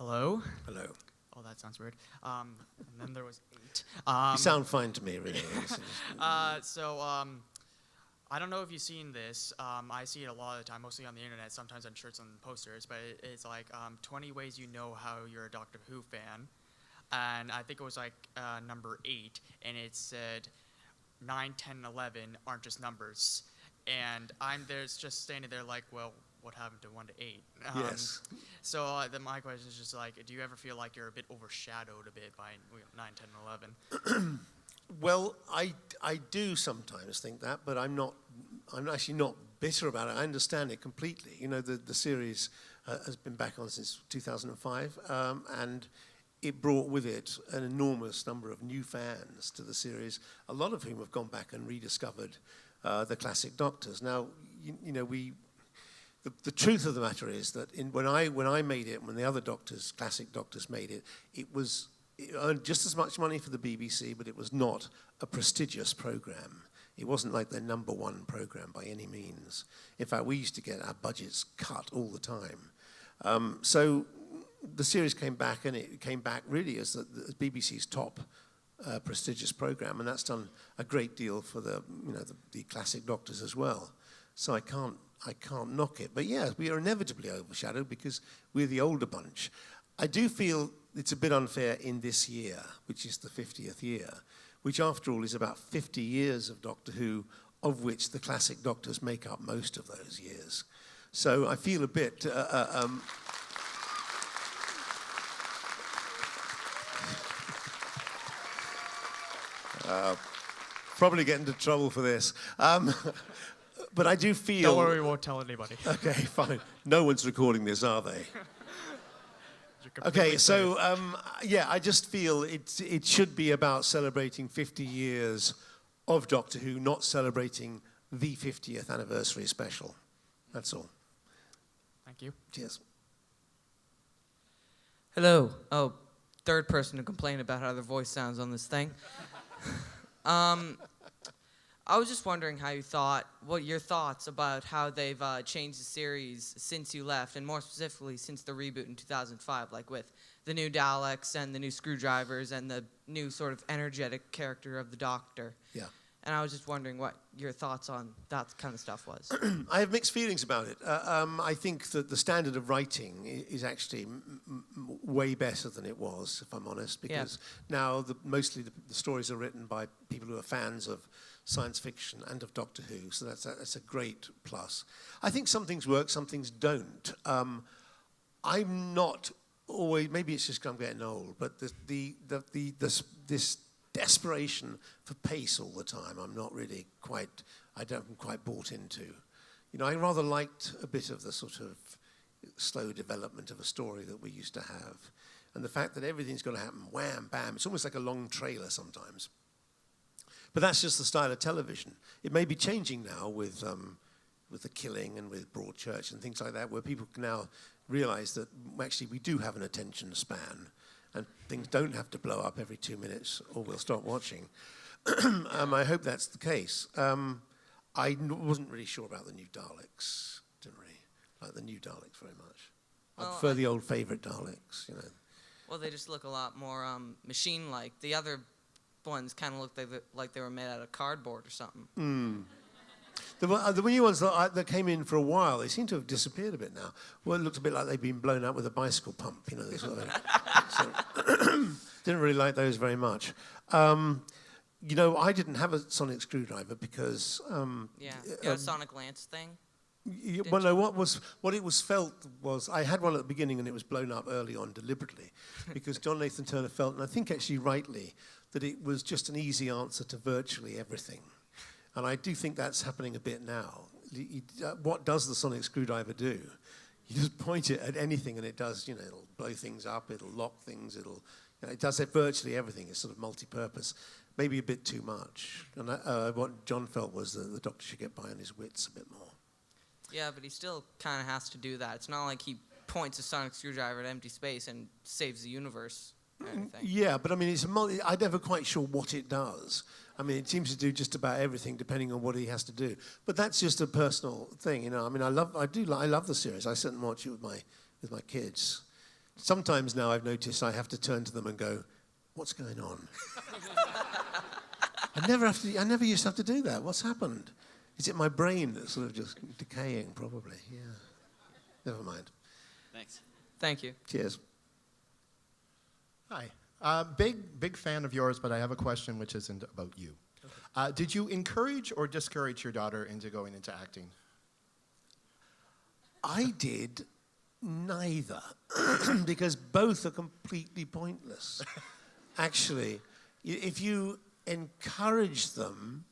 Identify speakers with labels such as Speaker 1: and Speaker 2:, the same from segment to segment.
Speaker 1: Hello?
Speaker 2: Hello.
Speaker 1: Oh, that sounds weird. And then there was 8.
Speaker 2: You sound fine to me, really.
Speaker 1: I don't know if you've seen this. I see it a lot of the time, mostly on the internet, sometimes on shirts and posters, but it's like 20 ways you know how you're a Doctor Who fan. And I think it was like number 8, and it said 9, 10, 11 aren't just numbers. And I'm there just standing there like, well, what happened to 1 to 8?
Speaker 2: Yes.
Speaker 1: So my question is just like, do you ever feel like you're a bit overshadowed a bit by 9, 10, 11?
Speaker 2: Well, I do sometimes think that, but I'm actually not bitter about it. I understand it completely. You know, the series has been back on since 2005, and it brought with it an enormous number of new fans to the series, a lot of whom have gone back and rediscovered the classic Doctors. Now, the truth of the matter is that when I made it, when the other Doctors, classic Doctors, made it, it earned just as much money for the BBC, but it was not a prestigious program. It wasn't like their #1 program by any means. In fact, we used to get our budgets cut all the time. So the series came back, and it came back really as the BBC's top prestigious program, and that's done a great deal for the classic Doctors as well. So I can't knock it. But yeah, we are inevitably overshadowed because we're the older bunch. I do feel it's a bit unfair in this year, which is the 50th year, which after all is about 50 years of Doctor Who, of which the classic Doctors make up most of those years. So I feel a bit... probably get into trouble for this. But I do feel...
Speaker 1: Don't worry, we won't tell anybody.
Speaker 2: Okay, fine. No one's recording this, are they? Okay, so, I just feel it should be about celebrating 50 years of Doctor Who, not celebrating the 50th anniversary special. That's all.
Speaker 1: Thank you.
Speaker 2: Cheers.
Speaker 3: Hello. Oh, third person to complain about how their voice sounds on this thing. I was just wondering what your thoughts about how they've changed the series since you left, and more specifically since the reboot in 2005, like with the new Daleks and the new screwdrivers and the new sort of energetic character of the Doctor.
Speaker 2: Yeah.
Speaker 3: And I was just wondering what your thoughts on that kind of stuff was.
Speaker 2: I have mixed feelings about it. I think that the standard of writing is actually way better than it was, if I'm honest, because now mostly the stories are written by people who are fans of science fiction and of Doctor Who, so that's a great plus. I think some things work, some things don't. I'm not always, maybe it's just because I'm getting old, but this desperation for pace all the time, I'm not really quite bought into. You know, I rather liked a bit of the sort of slow development of a story that we used to have. And the fact that everything's going to happen, wham, bam, it's almost like a long trailer sometimes. But that's just the style of television. It may be changing now with the killing and with Broadchurch and things like that, where people can now realize that actually we do have an attention span and things don't have to blow up every 2 minutes or we'll stop watching. I hope that's the case. I wasn't really sure about the new Daleks. Didn't really like the new Daleks very much. I prefer the old favourite Daleks, you know.
Speaker 3: Well, they just look a lot more machine-like. The other ones kind of looked like they were made out of cardboard or something.
Speaker 2: The new ones that came in for a while, they seem to have disappeared a bit now. Well, it looked a bit like they'd been blown up with a bicycle pump, you know. They sort of, didn't really like those very much. You know, I didn't have a sonic screwdriver because...
Speaker 3: you had a sonic lance thing?
Speaker 2: Well, no, what it was felt was... I had one at the beginning and it was blown up early on deliberately because John Nathan Turner felt, and I think actually rightly, that it was just an easy answer to virtually everything. And I do think that's happening a bit now. What does the sonic screwdriver do? You just point it at anything and it does, you know, it'll blow things up, it'll lock things, it does virtually everything. It's sort of multi-purpose, maybe a bit too much. And what John felt was that the Doctor should get by on his wits a bit more.
Speaker 3: Yeah, but he still kind of has to do that. It's not like he points a sonic screwdriver at empty space and saves the universe or anything.
Speaker 2: Yeah, but I mean, I'm never quite sure what it does. I mean, it seems to do just about everything depending on what he has to do. But that's just a personal thing, you know. I mean, I love the series. I sit and watch it with my kids. sometimes now I've noticed I have to turn to them and go, what's going on? I never used to have to do that. What's happened? Is it my brain that's sort of just decaying, probably? Yeah. Never mind.
Speaker 4: Thanks.
Speaker 3: Thank you.
Speaker 2: Cheers.
Speaker 5: Hi. Big fan of yours, but I have a question which isn't about you. Did you encourage or discourage your daughter into going into acting?
Speaker 2: I did neither, because both are completely pointless. Actually, if you encourage them,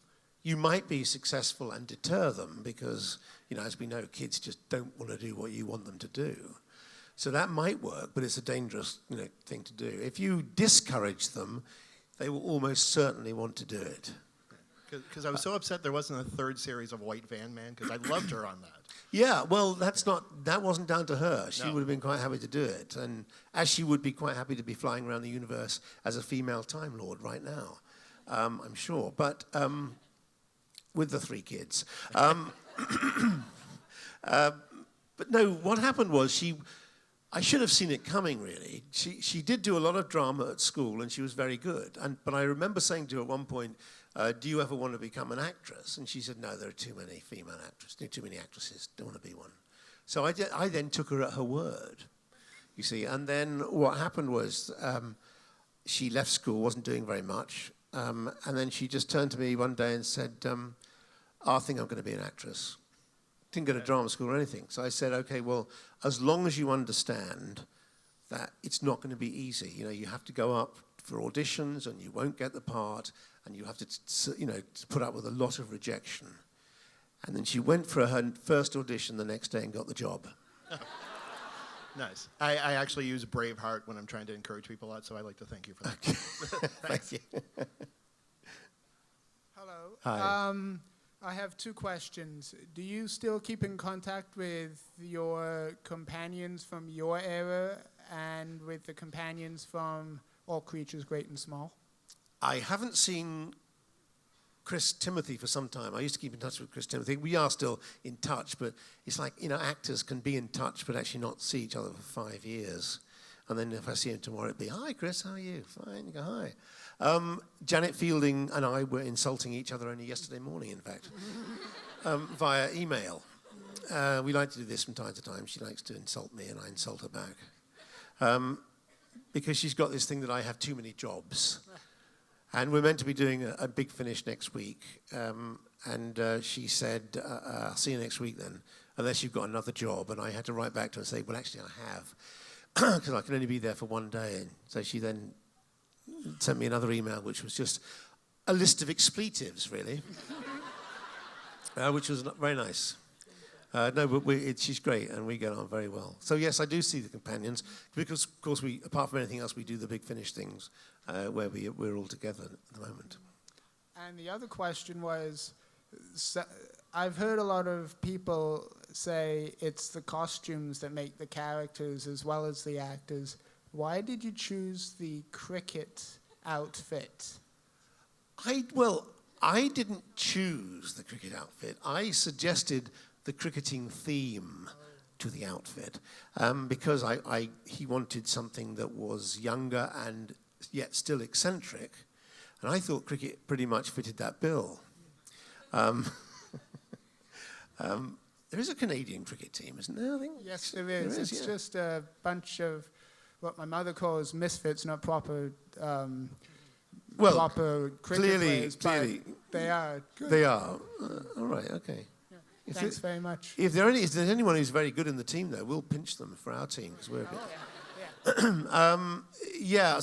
Speaker 2: you might be successful and deter them, because, as we know, kids just don't want to do what you want them to do. So that might work, but it's a dangerous, thing to do. If you discourage them, they will almost certainly want to do it.
Speaker 5: Because I was so upset there wasn't a third series of White Van Man, because I loved her on that.
Speaker 2: Yeah, well, that wasn't down to her. She
Speaker 5: No.
Speaker 2: would have been quite happy to do it, and as she would be quite happy to be flying around the universe as a female Time Lord right now, I'm sure. But with the 3 kids. But no, what happened was I should have seen it coming, really. She did do a lot of drama at school, and she was very good. But I remember saying to her at one point, do you ever want to become an actress? And she said, no, there are too many female actresses, too many actresses, don't want to be one. So I then took her at her word, you see. And then what happened was she left school, wasn't doing very much, and then she just turned to me one day and said, I think I'm going to be an actress. Didn't go to drama school or anything. So I said, okay, well, as long as you understand that it's not going to be easy. You have to go up for auditions and you won't get the part, and you have to, put up with a lot of rejection. And then she went for her first audition the next day and got the job.
Speaker 5: Nice. I actually use Braveheart when I'm trying to encourage people out, so I'd like to thank you for that.
Speaker 2: Okay. Thank you.
Speaker 6: Hello.
Speaker 2: Hi.
Speaker 6: I have 2 questions. Do you still keep in contact with your companions from your era and with the companions from All Creatures Great and Small?
Speaker 2: I haven't seen Chris Timothy for some time. I used to keep in touch with Chris Timothy. We are still in touch, but it's like, actors can be in touch but actually not see each other for 5 years. And then if I see him tomorrow, it'd be, hi, Chris, how are you? Fine. You go, hi. Janet Fielding and I were insulting each other only yesterday morning, in fact, via email. We like to do this from time to time. She likes to insult me and I insult her back. Because she's got this thing that I have too many jobs. And we're meant to be doing a big finish next week. And she said, I'll see you next week then, unless you've got another job. And I had to write back to her and say, well, actually, I have, because I can only be there for 1 day. And so she then sent me another email, which was just a list of expletives, really, which was very nice. No, but she's great, and we get on very well. So, yes, I do see the companions, because, of course, apart from anything else, we do the big finish things where we're all together at the moment.
Speaker 6: And the other question was, I've heard a lot of people say it's the costumes that make the characters as well as the actors. Why did you choose the cricket outfit?
Speaker 2: I didn't choose the cricket outfit. I suggested the cricketing theme to the outfit because he wanted something that was younger and yet still eccentric, and I thought cricket pretty much fitted that bill. There is a Canadian cricket team, isn't there? I think.
Speaker 6: Yes, there is. It's
Speaker 2: yeah.
Speaker 6: just a bunch of what my mother calls misfits, not proper proper cricket players.
Speaker 2: Clearly,
Speaker 6: they are good.
Speaker 2: They are. All right, okay.
Speaker 6: Yeah. Thanks very much.
Speaker 2: If there's anyone who's very good in the team, though, we'll pinch them for our team, because we're a bit...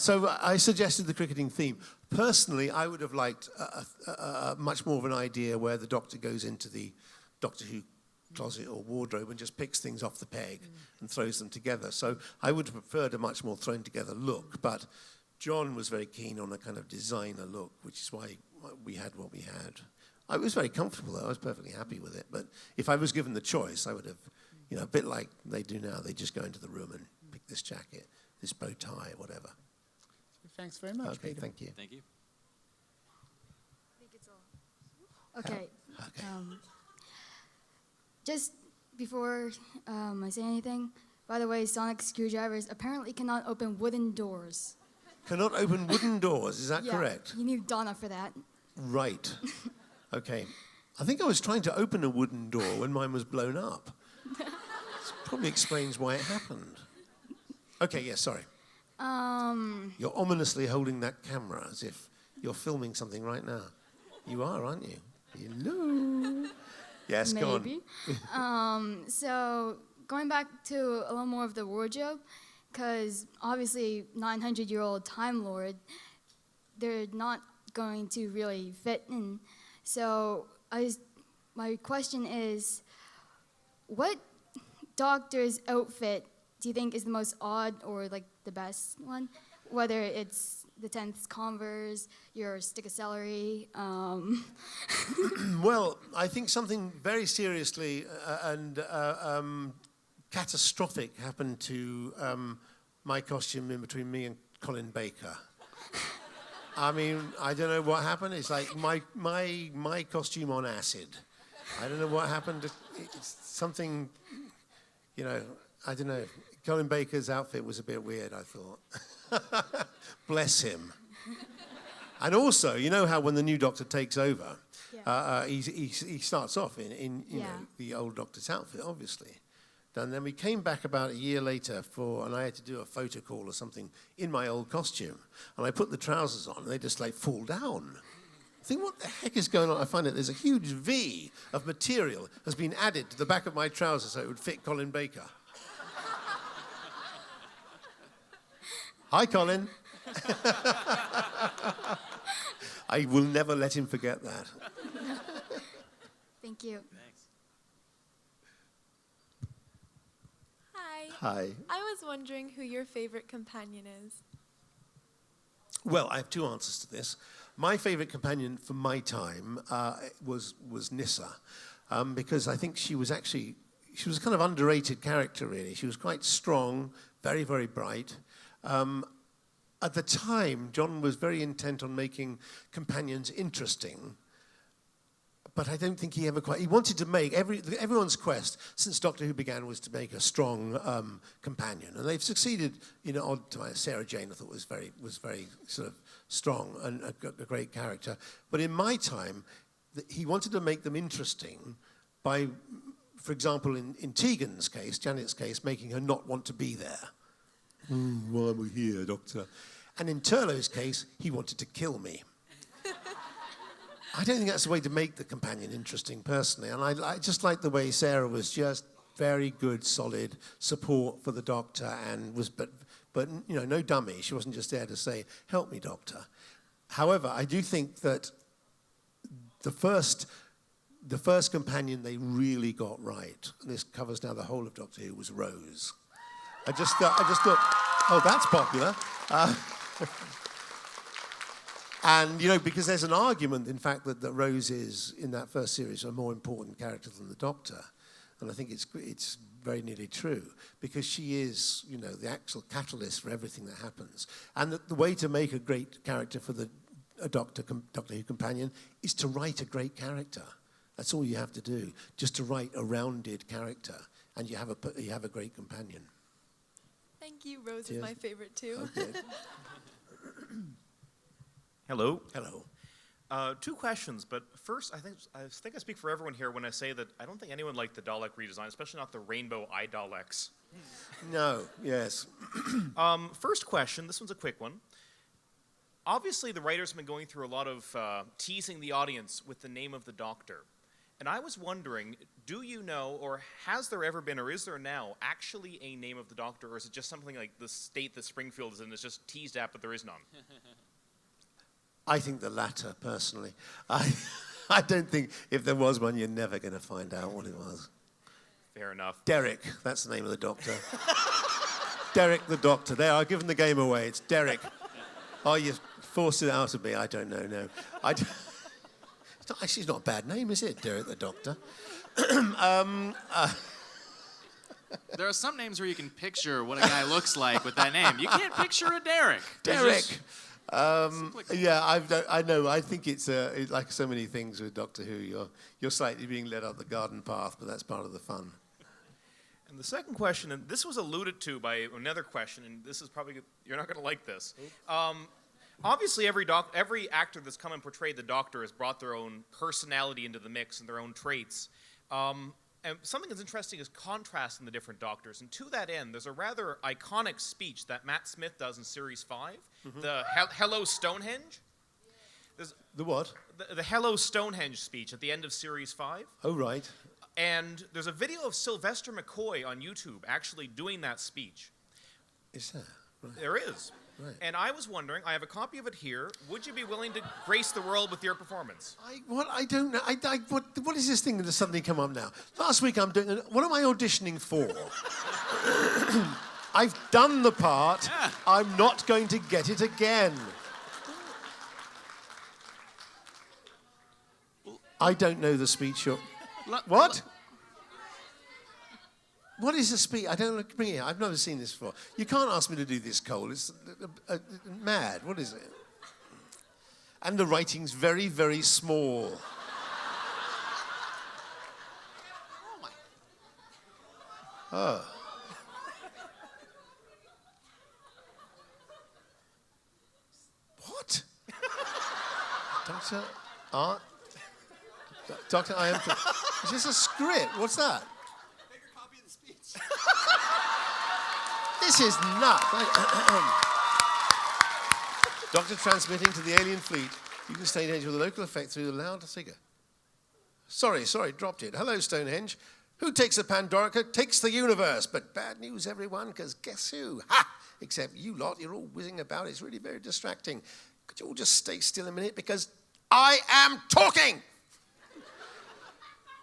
Speaker 2: so I suggested the cricketing theme. Personally, I would have liked a much more of an idea where the Doctor goes into the Doctor Who closet or wardrobe and just picks things off the peg and throws them together. So I would have preferred a much more thrown together look, but John was very keen on a kind of designer look, which is why we had what we had. I was very comfortable, though. I was perfectly happy with it. But if I was given the choice, I would have, a bit like they do now. They just go into the room and pick this jacket, this bow tie, whatever.
Speaker 6: Thanks very much,
Speaker 2: Okay,
Speaker 6: Peter.
Speaker 2: thank you.
Speaker 4: Thank you.
Speaker 7: I think it's all. Okay.
Speaker 2: Okay.
Speaker 7: Just before I say anything, By the way, sonic screwdrivers apparently cannot open wooden doors.
Speaker 2: Cannot open wooden doors, is that
Speaker 7: Yeah,
Speaker 2: correct?
Speaker 7: You need Donna for that.
Speaker 2: Right. Okay. I think I was trying to open a wooden door when mine was blown up. This probably explains why it happened. Okay, yeah, sorry. You're ominously holding that camera as if you're filming something right now. You are, aren't you? Hello. Yes, go on.
Speaker 7: Maybe. So going back to a little more of the wardrobe, because obviously 900-year-old Time Lord, they're not going to really fit in. So my question is, what Doctor's outfit do you think is the most odd or like the best one? Whether it's the 10th Converse, your stick of celery.
Speaker 2: Well, I think something very seriously and catastrophic happened to my costume in between me and Colin Baker. I mean, I don't know what happened. It's like my costume on acid. I don't know what happened. It's something, you know, I don't know. Colin Baker's outfit was a bit weird, I thought. Bless him. And also, you know how when the new Doctor takes over, he starts off in you know, the old Doctor's outfit, obviously. And then we came back about a year later and I had to do a photo call or something in my old costume. And I put the trousers on and they just like fall down. I think, what the heck is going on? I find that there's a huge V of material has been added to the back of my trousers so it would fit Colin Baker. Hi, Colin. I will never let him forget that.
Speaker 7: Thank you.
Speaker 1: Thanks.
Speaker 4: Hi.
Speaker 2: Hi.
Speaker 4: I was wondering who your favorite companion is.
Speaker 2: Well, I have two answers to this. My favorite companion for my time was Nyssa, because I think she was a kind of underrated character, really. She was quite strong, very, very bright. At the time, John was very intent on making companions interesting, but I don't think he ever quite... He wanted to make... Everyone's quest since Doctor Who began was to make a strong companion, and they've succeeded in an odd time. Sarah Jane, I thought, was very sort of strong and a great character. But in my time, he wanted to make them interesting by, for example, in Tegan's case, Janet's case, making her not want to be there. Why are we here, Doctor? And in Turlough's case, he wanted to kill me. I don't think that's the way to make the companion interesting, personally. And I just like the way Sarah was just very good, solid support for the Doctor, and was, but you know, no dummy. She wasn't just there to say, "Help me, Doctor." However, I do think that the first companion they really got right, and this covers now the whole of Doctor Who, was Rose. I just thought, oh, that's popular. And, you know, because there's an argument, in fact, that Rose is, in that first series, a more important character than the Doctor. And I think it's very nearly true, because she is, you know, the actual catalyst for everything that happens. And the way to make a great character for a Doctor Who companion is to write a great character. That's all you have to do, just to write a rounded character, and you have a great companion.
Speaker 4: Thank you. Rose
Speaker 2: Cheers.
Speaker 4: is my favorite too.
Speaker 2: Okay.
Speaker 8: Hello.
Speaker 2: Hello.
Speaker 8: Two questions, but first, I think I speak for everyone here when I say that I don't think anyone liked the Dalek redesign, especially not the rainbow eye Daleks.
Speaker 2: No, yes.
Speaker 8: First question, this one's a quick one. Obviously, the writers have been going through a lot of teasing the audience with the name of the Doctor. And I was wondering, do you know, or has there ever been, or is there now, actually a name of the Doctor, or is it just something like the state that Springfield is in is just teased at, but there is none?
Speaker 2: I think the latter, personally. I don't think if there was one, you're never going to find out what it was.
Speaker 8: Fair enough.
Speaker 2: Derek, that's the name of the Doctor. Derek the Doctor. There, I've given the game away. It's Derek. Oh, you forced it out of me. I don't know, no. It's not a bad name, is it, Derek the Doctor?
Speaker 9: There are some names where you can picture what a guy looks like with that name. You can't picture a Derek.
Speaker 2: Derek. Yeah, I know. I think it's like so many things with Doctor Who. You're slightly being led up the garden path, but that's part of the fun.
Speaker 8: And the second question, and this was alluded to by another question, and this is probably, you're not going to like this. Obviously, every actor that's come and portrayed the Doctor has brought their own personality into the mix and their own traits. And something that's interesting is contrasting the different Doctors. And to that end, there's a rather iconic speech that Matt Smith does in Series 5, the Hello Stonehenge.
Speaker 2: The what?
Speaker 8: The Hello Stonehenge speech at the end of Series 5.
Speaker 2: Oh, right.
Speaker 8: And there's a video of Sylvester McCoy on YouTube actually doing that speech.
Speaker 2: Is there? Right.
Speaker 8: There is.
Speaker 2: Right.
Speaker 8: And I was wondering, I have a copy of it here. Would you be willing to grace the world with your performance?
Speaker 2: I don't know. What is this thing that has suddenly come up now? Last week I'm doing. What am I auditioning for? I've done the part.
Speaker 9: Yeah.
Speaker 2: I'm not going to get it again. I don't know the speech. What? What is a speech? I don't know. Bring it here. I've never seen this before. You can't ask me to do this, Cole. It's mad. What is it? And the writing's very, very small. Oh. What? Doctor Art? Doctor, I am. Is this a script? What's that?
Speaker 10: Bigger copy of the speech.
Speaker 2: This is nuts. Doctor transmitting to the alien fleet. You can Stonehenge with a local effect through the loudspeaker. Sorry, dropped it. Hello, Stonehenge. Who takes the Pandorica takes the universe. But bad news, everyone, because guess who? Ha! Except you lot, you're all whizzing about. It's really very distracting. Could you all just stay still a minute? Because I am talking!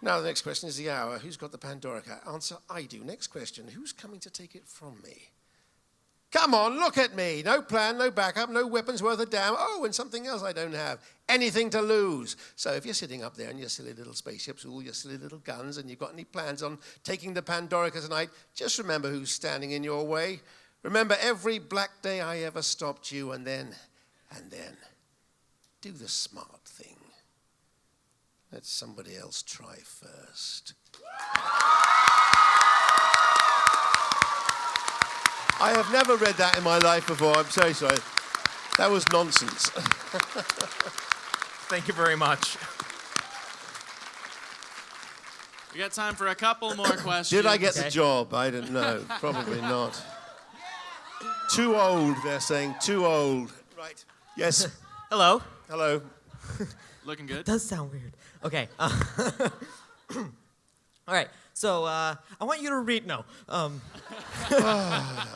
Speaker 2: Now, the next question is the hour. Who's got the Pandorica? Answer, I do. Next question, who's coming to take it from me? Come on, look at me. No plan, no backup, no weapons worth a damn. Oh, and something else I don't have. Anything to lose. So if you're sitting up there in your silly little spaceships with all your silly little guns and you've got any plans on taking the Pandorica tonight, just remember who's standing in your way. Remember every black day I ever stopped you, and then, do the smart thing. Let somebody else try first. I have never read that in my life before. I'm so sorry. That was nonsense.
Speaker 8: Thank you very much.
Speaker 9: We got time for a couple more questions.
Speaker 2: Did I get the job? I don't know. Probably not. Too old, they're saying. Too old. Right. Yes.
Speaker 11: Hello.
Speaker 2: Hello.
Speaker 9: Looking good.
Speaker 11: Does sound weird. Okay. All right. So I want you to read. No.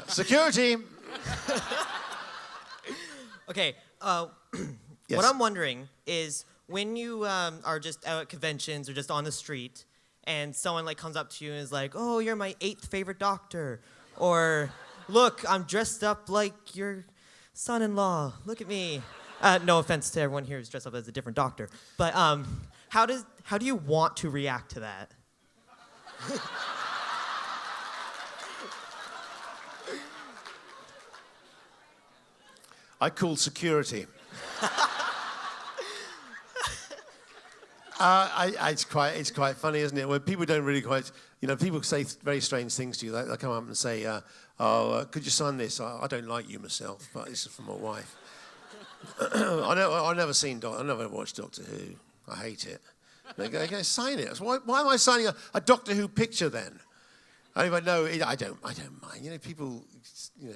Speaker 2: Security.
Speaker 11: Okay.
Speaker 2: Yes.
Speaker 11: What I'm wondering is when you are just out at conventions or just on the street, and someone like comes up to you and is like, "Oh, you're my 8th favorite Doctor," or "Look, I'm dressed up like your son-in-law. Look at me." No offense to everyone here who's dressed up as a different Doctor, but how do you want to react to that?
Speaker 2: I called security. It's quite funny, isn't it? When people don't really quite, people say very strange things to you. They'll come up and say, could you sign this? I don't like you myself, but this is from my wife. I've never watched Doctor Who. I hate it. They go, sign it. So why am I signing a Doctor Who picture then? I don't mind. People,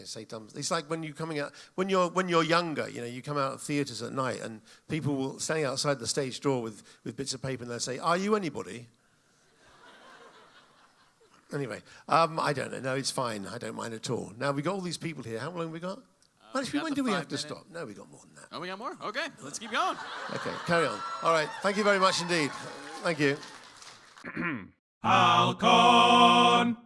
Speaker 2: say dumb. It's like when you're younger. You come out of theatres at night and people will standing outside the stage door with bits of paper and they'll say, "Are you anybody?" Anyway, I don't know. No, it's fine. I don't mind at all. Now we got all these people here. How long have we got? When do we have to stop? No, we got more than that.
Speaker 9: Oh, we got more? Okay, let's keep going.
Speaker 2: Okay, carry on. All right, thank you very much indeed. Thank you.
Speaker 12: Hal-Con.